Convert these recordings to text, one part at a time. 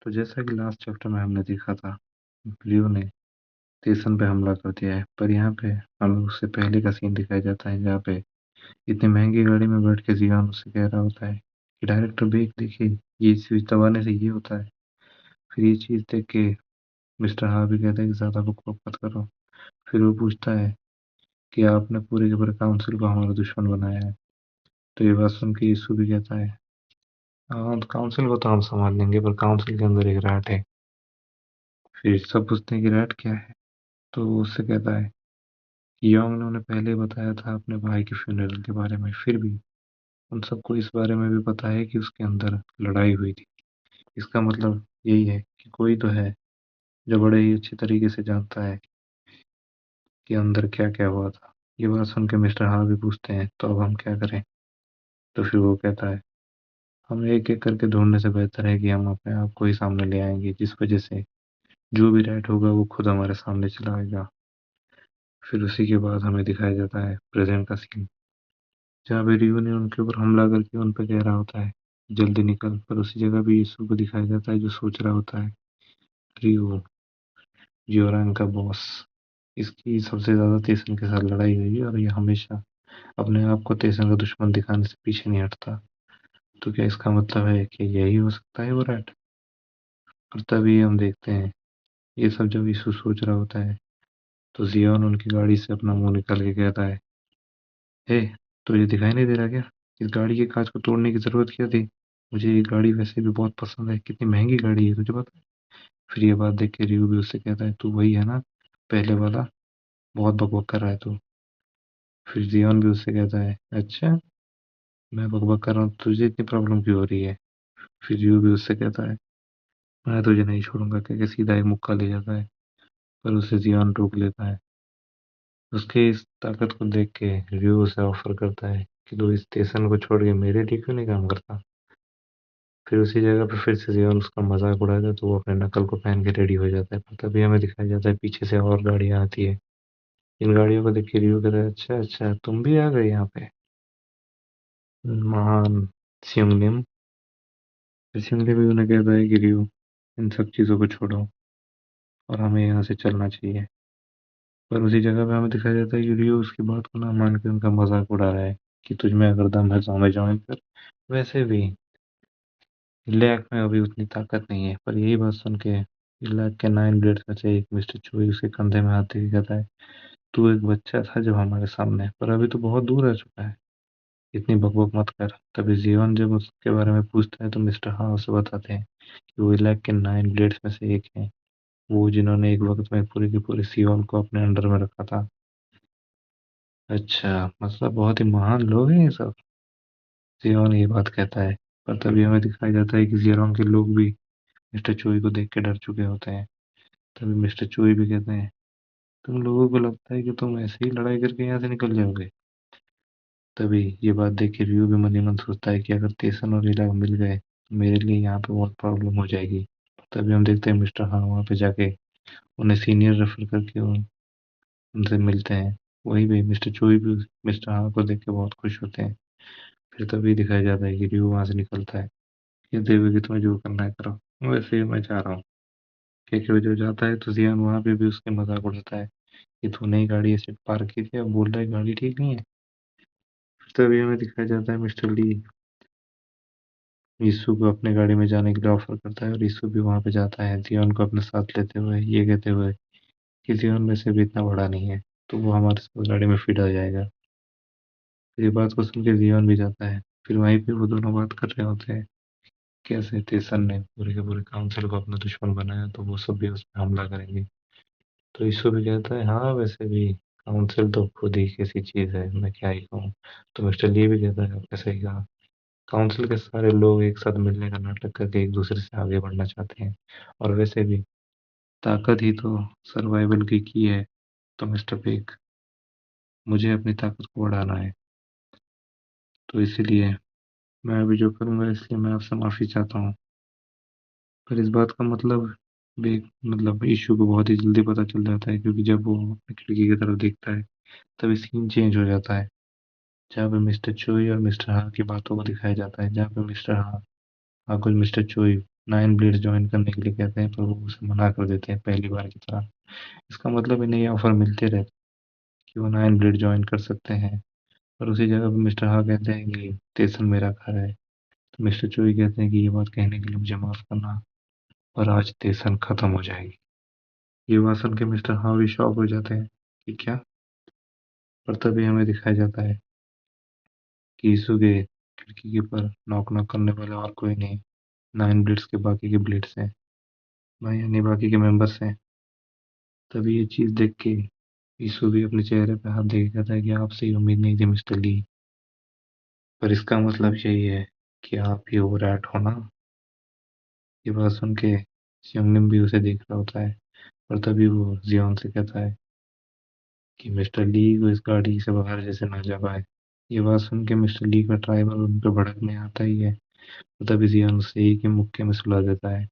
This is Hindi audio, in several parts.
तो जैसा कि लास्ट चैप्टर में हमने देखा था, लियो ने स्टेशन पे हमला कर दिया है, पर यहाँ पे हमें उससे पहले का सीन दिखाया जाता है जहाँ पे इतनी महंगी गाड़ी में बैठ के जियान उससे कह रहा होता है कि डायरेक्टर देख देखिए, ये स्विच दबाने से ये होता है। फिर ये चीज देख के मिस्टर हा भी कहता है कि ज्यादा बकवास मत करो। फिर वो पूछता है कि आपने पूरे के पूरे काउंसिल को हमारा दुश्मन बनाया है। तो ये बात सुन के यीशु भी कहता है, हाँ तो काउंसिल को तो हम संभाल लेंगे, पर काउंसिल के अंदर एक रैट है। फिर सब पूछते हैं कि रैट क्या है। तो वो उससे कहता है कि योंग ने उन्हें पहले ही बताया था अपने भाई के फ्यूनरल के बारे में, फिर भी उन सबको इस बारे में भी पता है कि उसके अंदर लड़ाई हुई थी। इसका मतलब यही है कि कोई तो है जो बड़े ही अच्छे तरीके से जानता है कि अंदर क्या क्या हुआ था। ये बात सुन के मिस्टर हा भी पूछते हैं तो अब हम क्या करें। तो फिर वो कहता है, हम एक एक करके ढूंढने से बेहतर है कि हम अपने आप को ही सामने ले आएंगे, जिस वजह से जो भी राइट होगा वो खुद हमारे सामने चला आएगा। फिर उसी के बाद हमें दिखाया जाता है प्रेजेंट का सीन, जहाँ पे रियो ने उनके ऊपर हमला करके उन पर कह रहा होता है जल्दी निकल, पर उसी जगह भी यीशु को दिखाया जाता है जो सोच रहा होता है रियो जियोरांग का बॉस, इसकी सबसे ज्यादा तेसन के साथ लड़ाई हुई है और ये हमेशा अपने आप को तेसन का दुश्मन दिखाने से पीछे नहीं हटता। तो क्या इसका मतलब है कि यही हो सकता है वो रैट। और तभी हम देखते हैं ये सब जब यीशु सोच रहा होता है तो जियोन उनकी गाड़ी से अपना मुंह निकाल के कहता है, हे, तुझे दिखाई नहीं दे रहा क्या? इस गाड़ी के कांच को तोड़ने की जरूरत क्या थी? मुझे ये गाड़ी वैसे भी बहुत पसंद है, कितनी महंगी गाड़ी है तुझे पता है? फिर ये बात देख के रियो भी उससे कहता है, तू वही है ना, पहले वाला, बहुत बकबक कर रहा है तू। फिर जियोन भी उससे कहता है, अच्छा, मैं बकबक कर रहा हूँ, तुझे इतनी प्रॉब्लम क्यों हो रही है? फिर रियो भी उससे कहता है, मैं तुझे नहीं छोड़ूंगा, कह के सीधा एक मुक्का ले जाता है। पर उसे जियोन रोक लेता है। उसके इस ताकत को देख के रियो उसे ऑफर करता है कि तू इस स्टेशन को छोड़ के मेरे लिए क्यों नहीं काम करता। फिर उसी जगह पे फिर से जियोन उसका मजाक उड़ाता है तो वो अपने नकल को पहन के रेडी हो जाता है, पर तभी हमें दिखाया जाता है पीछे से और गाड़ियां आती है। इन गाड़ियों को देख के रियो कहता है, अच्छा अच्छा तुम भी आ गए यहाँ पे, महान सियोंगनिम। फिर सियोंगनिम भी उन्हें कहता है कि रियो, इन सब चीजों को छोड़ो और हमें यहाँ से चलना चाहिए। पर उसी जगह पे हमें दिखाया जाता है कि रियो उसकी बात को ना मान के उनका मजाक उड़ा रहा है कि तुझ में अगर दम है तो हमें ज्वाइन कर। वैसे भी इलैक में अभी उतनी ताकत नहीं है। पर यही बात सुन के इलैक के 9 ब्लेड्स में से एक मिस्टर चोई उसके कंधे में हाथ दे के कहता है, तू एक बच्चा था जब हमारे सामने, पर अभी तो बहुत दूर रह चुका है, इतनी बकबक मत कर। तभी जियोन जब उसके बारे में पूछता है तो मिस्टर हाँ उसे बताते हैं कि वो इलैक के 9 ब्लेड्स में से एक है, वो जिन्होंने एक वक्त में पूरे के पूरे सियोन को अपने अंडर में रखा था। अच्छा, मतलब बहुत ही महान लोग हैं ये सब, जियोन ये बात कहता है। पर तभी हमें दिखाया जाता है कि जियोन के लोग भी मिस्टर चोई को देख के डर चुके होते हैं। तभी मिस्टर चोई भी कहते हैं, तुम लोगों को लगता है कि तुम ऐसे ही लड़ाई करके यहाँ से निकल जाओगे? तभी ये बात देख के रियो भी मन ही मन सोचता है कि अगर तेसन और इलाका मिल गए तो मेरे लिए यहाँ पे बहुत प्रॉब्लम हो जाएगी। तभी हम देखते हैं मिस्टर हाँ वहाँ पे जाके उन्हें सीनियर रेफर करके उनसे मिलते हैं। वही भी मिस्टर चोई भी मिस्टर हाँ को देख के बहुत खुश होते हैं। फिर तभी दिखाया जाता है कि रियो वहां से निकलता है, कहते हुए कि तुम्हें जो करना है करो, वैसे ही मैं जा रहा हूँ। कह के वो जो जाता है तो जियान वहां पे भी उसके मजाक उड़ाता है कि तूने ही गाड़ी ऐसे पार्क की थी, अब बोल रहा है गाड़ी ठीक नहीं है। तभी हमें दिखाया जाता है मिस्टर ली यीशु को अपने गाड़ी में जाने के लिए ऑफर करता है और यीशु भी वहां पे जाता है जियोन को अपने साथ लेते हुए, ये कहते हुए कि जियोन में से भी इतना बड़ा नहीं है तो वो हमारे साथ गाड़ी में फिट आ जाएगा। ये बात को सुन के जियोन भी जाता है। फिर वहीं पे वो दोनों बात कर रहे होते हैं कैसे तेसन ने पूरे के पूरे काउंसिल को अपना दुश्मन बनाया तो वो सब भी उस पर हमला करेंगे। तो यीशु भी कहता है, हाँ वैसे भी काउंसिल तो खुद ही कैसी चीज है, मैं क्या ही कहूँ। तो मिस्टर ली भी कहता है, आपने सही कहा, काउंसिल के सारे लोग एक साथ मिलने का नाटक करके एक दूसरे से आगे बढ़ना चाहते हैं, और वैसे भी ताकत ही तो सर्वाइवल की है। तो मिस्टर बिग, मुझे अपनी ताकत को बढ़ाना है, तो इसीलिए मैं अभी जो करूंगा इसलिए मैं आपसे माफी चाहता हूँ। पर इस बात का मतलब बिग मतलब इशू को बहुत ही जल्दी पता चल जाता है, क्योंकि जब वो अपनी खिड़की की तरफ देखता है तभी सीन चेंज हो जाता है, जहाँ पे मिस्टर चोई और मिस्टर हा की बातों को दिखाया जाता है, जहाँ पे मिस्टर हा कुछ मिस्टर चोई 9 ब्लेड्स जॉइन करने के लिए कहते हैं, पर वो उसे मना कर देते हैं पहली बार की तरह। इसका मतलब इन्हें ये ऑफर मिलते रहते कि वो 9 ब्लेड जॉइन कर सकते हैं। और उसी जगह पे मिस्टर हा कहते हैं कि स्टेशन मेरा घर है। तो मिस्टर चोई कहते हैं कि ये बात कहने के लिए मुझे माफ करना, और आज स्टेशन खत्म हो जाएगी। ये बात सुन के मिस्टर हा भी शॉक हो जाते हैं कि क्या। पर तभी हमें दिखाया जाता है कि यीशु के खिड़की के पर नॉक नॉक करने वाला और कोई नहीं, 9 ब्लेड्स के बाकी के ब्लेड्स हैं, भाई यानी बाकी के मेंबर्स हैं। तभी ये चीज देख के यीशु भी अपने चेहरे पे हाथ दे के कहता है कि आपसे ये उम्मीद नहीं थी मिस्टर ली, पर इसका मतलब यही है कि आप ही वो रैट हो ना। ये बात सुन के सियोंगनिम भी उसे देख रहा होता है, और तभी वो जियोन से कहता है कि मिस्टर ली को इस गाड़ी से बाहर जैसे ना जा पाए। ये बात सुन के मिस्टर ली का ड्राइवर उन पर भड़कने आता ही है, और तभी जियोन उसे एक ही मुक्के में सुला देता है।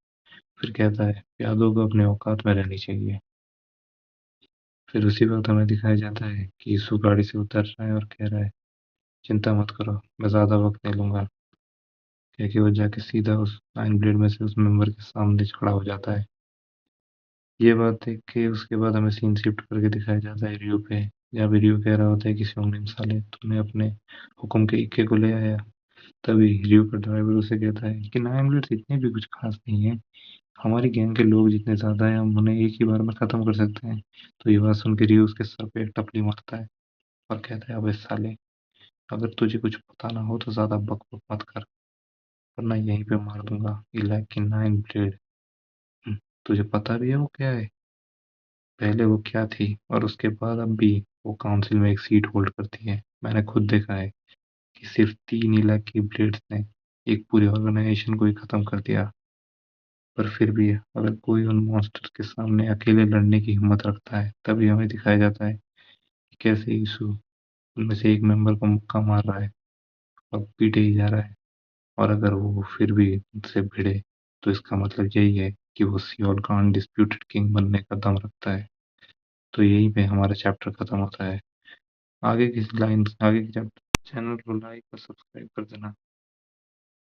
फिर कहता है प्यादों को अपने औकात में रहनी चाहिए। फिर उसी वक्त हमें दिखाया जाता है कि यीशु गाड़ी से उतर रहा है और कह रहा है चिंता मत करो, मैं ज्यादा वक्त नहीं लूंगा। कह के वो जाके सीधा उस 9 ब्लेड में से उस मेंबर के सामने खड़ा हो जाता है। ये बात देख के उसके बाद हमें सीन शिफ्ट करके दिखाया जाता है रियो पे, जहाँ पे रियो कह रहा होता है कि सियोंगनिम साले तूने अपने हुक्म के इक्के को ले आया। तभी रियो का ड्राइवर उसे कहता है कि 9 ब्लेड्स इतने भी कुछ खास नहीं है, हमारी गैंग के लोग जितने ज्यादा हैं हम उन्हें एक ही बार में खत्म कर सकते हैं। तो ये बात सुन के रियो उसके सर पे एक टपली मारता है और कहता है अबे साले, अगर तुझे कुछ पता ना हो तो ज्यादा बक बक मत कर, वरना यहीं पे मार दूंगा। इलाक की 9 ब्लेड। तुझे पता भी है वो क्या है, पहले वो क्या थी, और उसके बाद अब भी वो काउंसिल में एक सीट होल्ड करती है। मैंने खुद देखा है कि सिर्फ 3 इलाक की ब्लेड्स ने एक पूरी ऑर्गेनाइजेशन को ही खत्म कर दिया। पर फिर भी अगर कोई उन मॉन्स्टर्स के सामने अकेले लड़ने की हिम्मत रखता है, तभी हमें दिखाया जाता है कि कैसे यीशु उनमें से एक मेंबर को मुक्का मार रहा है और पीटे ही जा रहा है। और अगर वो फिर भी उनसे भिड़े, तो इसका मतलब यही है कि वो सियोल का अनडिस्प्यूटेड किंग बनने का दम रखता है। तो यहीं पे हमारा चैप्टर खत्म होता है। आगे की चैप्टर चैनल को लाइक और सब्सक्राइब कर देना।